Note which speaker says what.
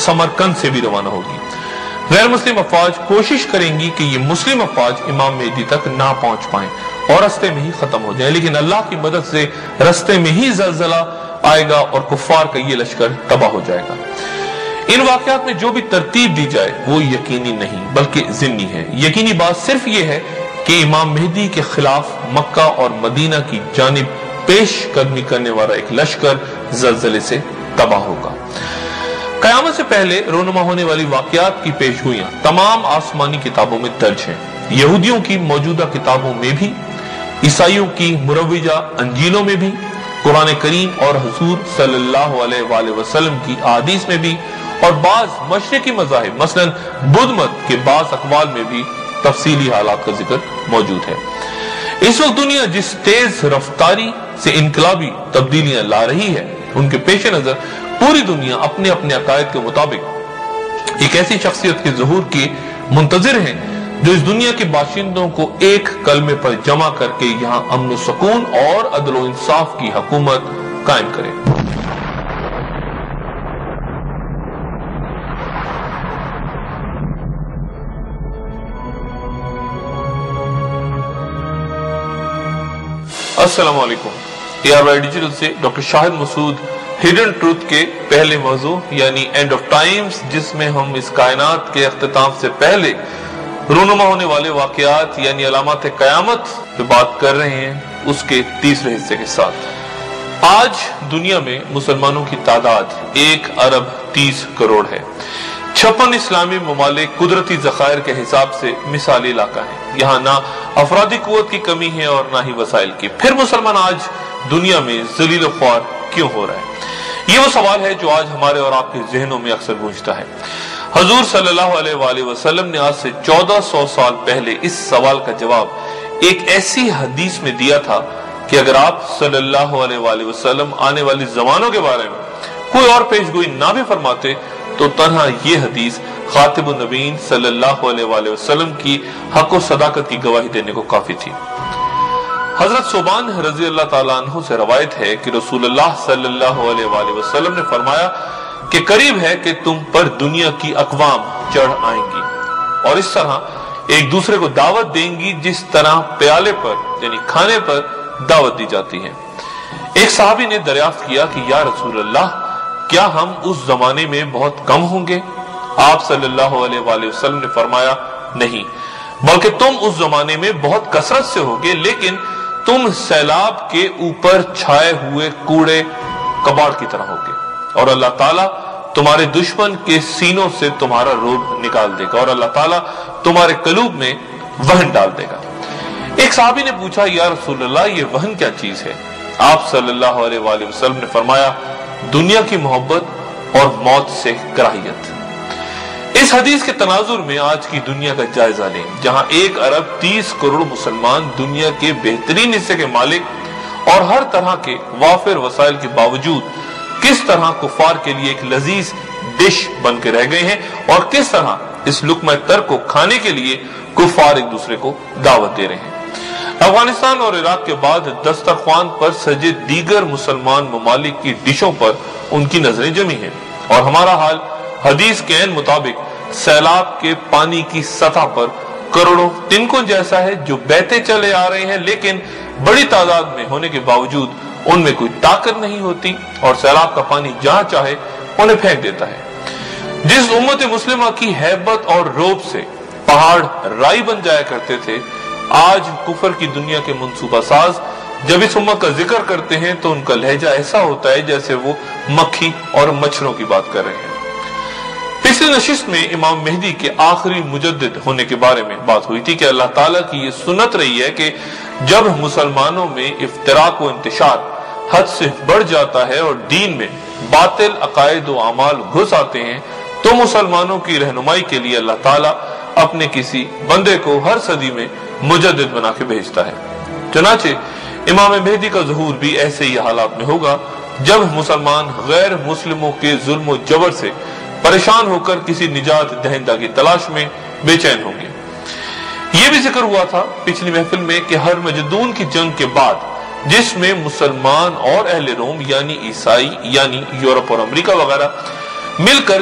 Speaker 1: समरकंद से भी रवाना होगी। गैर मुस्लिम अफवाज कोशिश करेंगी कि ये मुस्लिम अफवाज इमाम मेहदी तक ना पहुंच पाएं और रस्ते में ही खत्म हो जाए, लेकिन अल्लाह की मदद से रस्ते में ही ज़लज़ला आएगा और कुफ्फार का ये लश्कर तबाह हो जाएगा। इन वाकयात में जो भी तरतीब दी जाए वो यकीनी नहीं बल्कि ज़िन्नी है। यकीनी बात सिर्फ ये है कि इमाम मेहदी के खिलाफ मक्का और मदीना की जानिब पेश कदमी करने वाला एक लश्कर ज़लज़ले से तबाह होगा। क़यामत से पहले रोनुमा होने वाली वाकयात की पेशगोइयां तमाम आसमानी किताबों में दर्ज हैं। यहूदियों की मौजूदा किताबों में भी, ईसाइयों की मुरव्विजा अंजीलों में भी, कुरान करीम और हुजूर सल्लल्लाहु अलैहि वसल्लम की अहादीस में भी, और बाज मशरिकी मज़ाहिब मसलन बुद्ध मत के बाज अक़वाल में भी तफसीली हालात का जिक्र मौजूद है। इस वक्त दुनिया जिस तेज रफ्तारी से इनकलाबी तब्दीलियां ला रही है, उनके पेश नजर पूरी दुनिया अपने अपने अकायद के मुताबिक एक ऐसी शख्सियत के ज़ुहूर की मुंतजिर है जो इस दुनिया के बाशिंदों को एक कलमे पर जमा करके यहाँ अमन सुकून और अदल व इंसाफ की हुकूमत कायम करे। अस्सलाम वालेकुम। ARY डिजिटल से doctor Shahid Masood Hidden Truth के पहले मौजू यानी एंड ऑफ टाइम्स, जिसमें हम इस कायनात के अख्तिताम से पहले रूनुमा होने वाले वाकयात यानी अलामत क़यामत पे बात कर रहे हैं, उसके तीसरे हिस्से के साथ। आज दुनिया में मुसलमानों की तादाद 1 अरब 30 करोड़ है। 56 इस्लामी ममालिक कुदरती ज़खायर के हिसाब से मिसाली इलाका है। यहाँ ना अफरादी कुव्वत की कमी है और ना ही वसाइल की। फिर मुसलमान आज दुनिया में ज़लील ख्वार क्यों हो रहा है? ये वो सवाल है जो आज हमारे और आपके जहनों में अक्सर गूंजता है। हुजूर सल्लल्लाहु अलैहि वसल्लम ने आज से 1400 साल पहले इस सवाल का जवाब एक ऐसी हदीस में दिया था कि अगर आप सल्लल्लाहु अलैहि वसल्लम आने वाले जमानों के बारे में कोई और पेशगोई ना भी फरमाते तो तन्हा ये हदीस खातिबुन नबीन सल्लल्लाहु अलैहि वसल्लम की हक व सदाकत की गवाही देने को काफी थी। हजरत सोबान रजी अल्लाह ताला अन्हु से रवायत है कि रसूलुल्लाह सल्लल्लाहु अलैहि वसल्लम ने फरमाया कि करीब है कि तुम पर दुनिया की अक़वाम चढ़ आएंगी और इस तरह एक दूसरे को दावत देंगी जिस तरह प्याले पर यानी खाने पर दावत दी जाती है। एक सहाबी ने दरियाफ्त किया कि या रसूल अल्लाह, क्या हम उस जमाने में बहुत कम होंगे? आप सल्लल्लाहु अलैहि वसल्लम ने फरमाया नहीं, बल्कि तुम उस जमाने में बहुत कसरत से होगे, लेकिन तुम सैलाब के ऊपर छाए हुए कूड़े कबाड़ की तरह होगे और अल्लाह ताला तुम्हारे दुश्मन के सीनों से तुम्हारा रोब निकाल देगा और अल्लाह ताला तुम्हारे कलूब में वहन डाल देगा। एक साहबी ने पूछा, या रसूल अल्लाह, ये वहन क्या चीज है? आप सल्लल्लाहु अलैहि वसल्लम ने फरमाया, दुनिया की मोहब्बत और मौत से कराहियत। इस हदीस के तनाजुर में आज की दुनिया का जायजा लें, जहां 1 अरब 30 करोड़ मुसलमान दुनिया के बेहतरीन हिस्से के मालिक और हर तरह के वाफिर वसाइल के बावजूद किस तरह कुफार के लिए एक लजीज डिश बन के रह गए हैं और किस तरह इस लुक्मा तर को खाने के लिए कुफार एक दूसरे को दावत दे रहे हैं। अफगानिस्तान और इराक के बाद दस्तरख्वान पर सजे दीगर मुसलमान ममालिक की डिशों पर उनकी नजरें जमी हैं और हमारा हाल हदीस के ऐन मुताबिक सैलाब के पानी की सतह पर करोड़ों तिनकों जैसा है जो बहते चले आ रहे हैं, लेकिन बड़ी तादाद में होने के बावजूद उनमें कोई ताकत नहीं होती और सैलाब का पानी जहां चाहे उन्हें फेंक देता है। जिस उम्मत मुस्लिमा की हैबत और रोब से पहाड़ राई बन जाया करते थे, आज कुफर की दुनिया के मंसूबा साज जब इस उम्मत का जिक्र करते हैं तो उनका लहजा ऐसा होता है जैसे वो मक्खी और मच्छरों की बात कर रहे हैं। पिछली नशिस्त में इमाम मेहदी के आखिरी मुजद्दिद होने के बारे में बात हुई थी कि अल्लाह ताला की ये सुन्नत रही है कि जब मुसलमानों में इफ्तिराक व इंतशार हद से बढ़ जाता है और दीन में बातिल अकायद व अमाल घुस आते हैं तो मुसलमानों की रहनुमाई के लिए अल्लाह ताला अपने किसी बंदे को हर सदी में मुजद्दिद बना के भेजता है। चुनाचे इमाम मेहदी का ज़ुहूर भी ऐसे ही हालात में होगा जब मुसलमान गैर मुस्लिमों के जुल्म व जबर से परेशान होकर किसी निजात दहिंदा की तलाश में बेचैन होंगे। यह भी जिक्र हुआ था पिछली महफिल में कि हर मजदून की जंग के बाद जिसमें मुसलमान और अहले रोम यानी ईसाई यानी यूरोप और अमेरिका वगैरह मिलकर